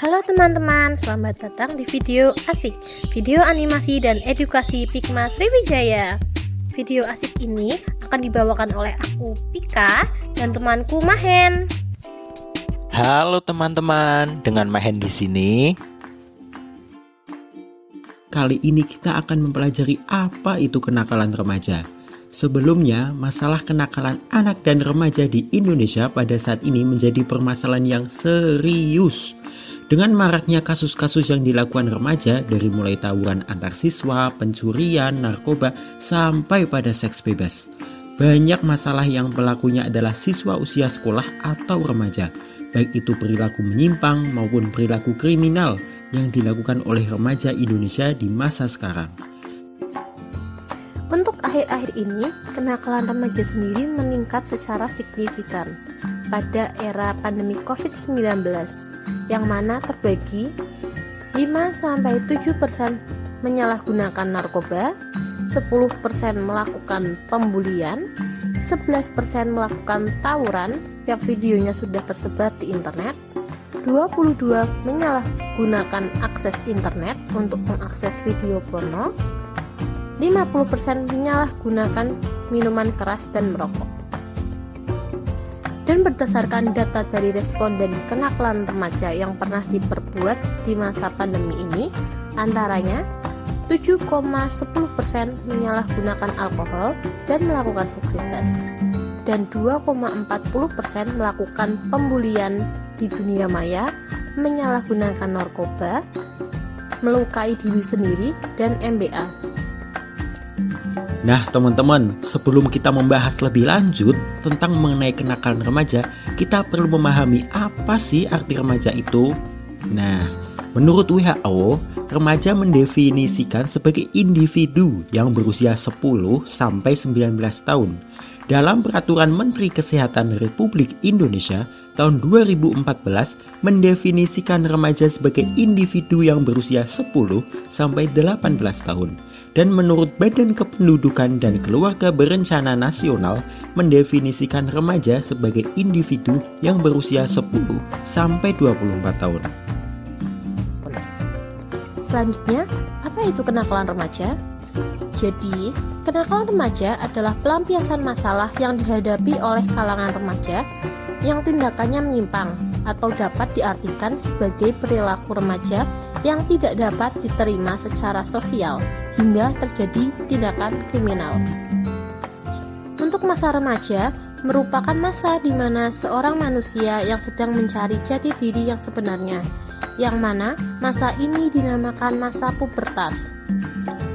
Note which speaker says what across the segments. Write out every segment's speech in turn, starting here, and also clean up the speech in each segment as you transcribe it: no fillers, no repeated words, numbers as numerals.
Speaker 1: Halo teman-teman, selamat datang di video asik, video animasi dan edukasi Pikma Sriwijaya. Video asik ini akan dibawakan oleh aku, Pika, dan temanku Mahen.
Speaker 2: Halo teman-teman, dengan Mahen di sini.
Speaker 3: Kali ini kita akan mempelajari apa itu kenakalan remaja. Sebelumnya, masalah kenakalan anak dan remaja di Indonesia pada saat ini menjadi permasalahan yang serius. Dengan maraknya kasus-kasus yang dilakukan remaja dari mulai tawuran antar siswa, pencurian, narkoba, sampai pada seks bebas. Banyak masalah yang pelakunya adalah siswa usia sekolah atau remaja, baik itu perilaku menyimpang maupun perilaku kriminal yang dilakukan oleh remaja Indonesia di masa sekarang.
Speaker 1: Untuk akhir-akhir ini, kenakalan remaja sendiri meningkat secara signifikan pada era pandemi COVID-19, yang mana terbagi 5-7% menyalahgunakan narkoba, 10% melakukan pembulian, 11% melakukan tawuran yang videonya sudah tersebar di internet, 22 menyalahgunakan akses internet untuk mengakses video porno, 50% menyalahgunakan minuman keras dan merokok. Dan berdasarkan data dari responden kenakalan remaja yang pernah diperbuat di masa pandemi ini, antaranya 7,10% menyalahgunakan alkohol dan melakukan seks bebas, dan 2,40% melakukan pembulian di dunia maya, menyalahgunakan narkoba, melukai diri sendiri, dan MBA.
Speaker 3: Nah teman-teman, sebelum kita membahas lebih lanjut tentang mengenai kenakalan remaja, kita perlu memahami apa sih arti remaja itu. Nah, menurut WHO, remaja mendefinisikan sebagai individu yang berusia 10 sampai 19 tahun. Dalam Peraturan Menteri Kesehatan Republik Indonesia tahun 2014 mendefinisikan remaja sebagai individu yang berusia 10 sampai 18 tahun. Dan menurut Badan Kependudukan dan Keluarga Berencana Nasional mendefinisikan remaja sebagai individu yang berusia 10 sampai 24 tahun.
Speaker 1: Selanjutnya, apa itu kenakalan remaja? Jadi, kenakalan remaja adalah pelampiasan masalah yang dihadapi oleh kalangan remaja yang tindakannya menyimpang atau dapat diartikan sebagai perilaku remaja yang tidak dapat diterima secara sosial hingga terjadi tindakan kriminal. Untuk masa remaja merupakan masa di mana seorang manusia yang sedang mencari jati diri yang sebenarnya, yang mana masa ini dinamakan masa pubertas,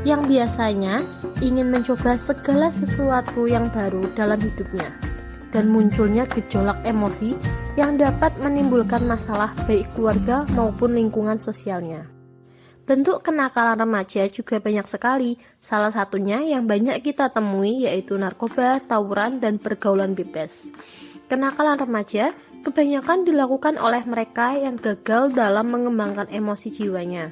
Speaker 1: yang biasanya ingin mencoba segala sesuatu yang baru dalam hidupnya, dan munculnya gejolak emosi yang dapat menimbulkan masalah baik keluarga maupun lingkungan sosialnya. Bentuk kenakalan remaja juga banyak sekali, salah satunya yang banyak kita temui yaitu narkoba, tawuran, dan pergaulan bebas. Kenakalan remaja kebanyakan dilakukan oleh mereka yang gagal dalam mengembangkan emosi jiwanya.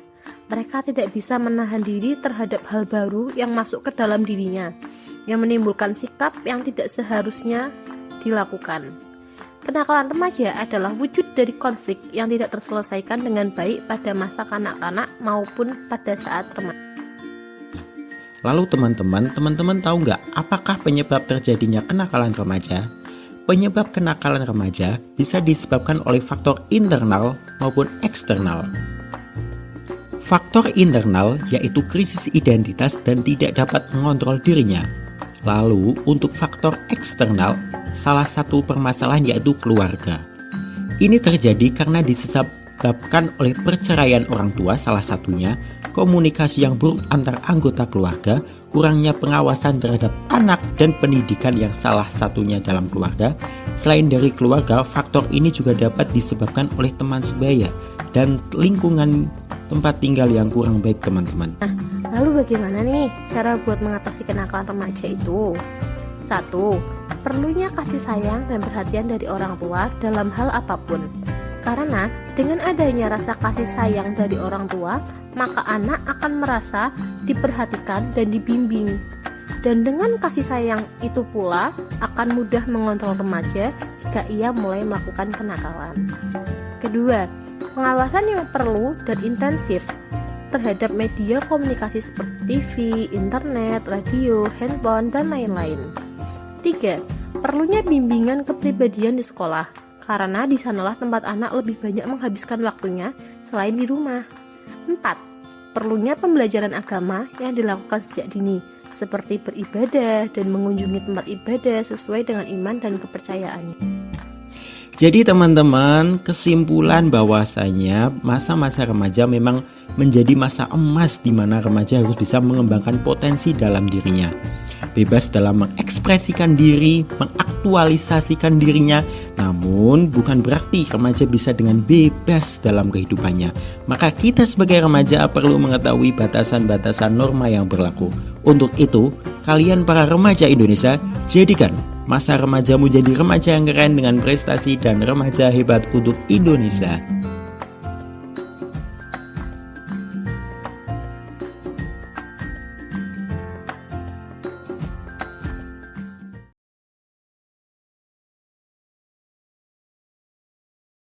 Speaker 1: Mereka tidak bisa menahan diri terhadap hal baru yang masuk ke dalam dirinya, yang menimbulkan sikap yang tidak seharusnya dilakukan. Kenakalan remaja adalah wujud dari konflik yang tidak terselesaikan dengan baik pada masa kanak-kanak maupun pada saat remaja.
Speaker 3: Lalu teman-teman tahu nggak apakah penyebab terjadinya kenakalan remaja? Penyebab kenakalan remaja bisa disebabkan oleh faktor internal maupun eksternal. Faktor internal yaitu krisis identitas dan tidak dapat mengontrol dirinya. Lalu untuk faktor eksternal, salah satu permasalahan yaitu keluarga. Ini terjadi karena disebabkan oleh perceraian orang tua salah satunya, komunikasi yang buruk antar anggota keluarga, kurangnya pengawasan terhadap anak, dan pendidikan yang salah satunya dalam keluarga. Selain dari keluarga, faktor ini juga dapat disebabkan oleh teman sebaya dan lingkungan tempat tinggal yang kurang baik teman-teman.
Speaker 1: Nah, lalu bagaimana nih cara buat mengatasi kenakalan remaja itu? 1. Perlunya kasih sayang dan perhatian dari orang tua dalam hal apapun. Karena dengan adanya rasa kasih sayang dari orang tua, maka anak akan merasa diperhatikan dan dibimbing. Dan dengan kasih sayang itu pula akan mudah mengontrol remaja jika ia mulai melakukan kenakalan. Kedua, Pengawasan yang perlu dan intensif terhadap media komunikasi seperti TV, internet, radio, handphone, dan lain-lain. 3. Perlunya bimbingan kepribadian di sekolah, karena di sanalah tempat anak lebih banyak menghabiskan waktunya selain di rumah. 4. Perlunya pembelajaran agama yang dilakukan sejak dini, seperti beribadah dan mengunjungi tempat ibadah sesuai dengan iman dan kepercayaannya.
Speaker 3: Jadi teman-teman, kesimpulan bahwasanya masa-masa remaja memang menjadi masa emas di mana remaja harus bisa mengembangkan potensi dalam dirinya. Bebas dalam mengekspresikan diri, mengaktualisasikan dirinya, namun bukan berarti remaja bisa dengan bebas dalam kehidupannya. Maka kita sebagai remaja perlu mengetahui batasan-batasan norma yang berlaku. Untuk itu, kalian para remaja Indonesia, jadikan masa remajamu jadi remaja yang keren dengan prestasi dan remaja hebat untuk Indonesia.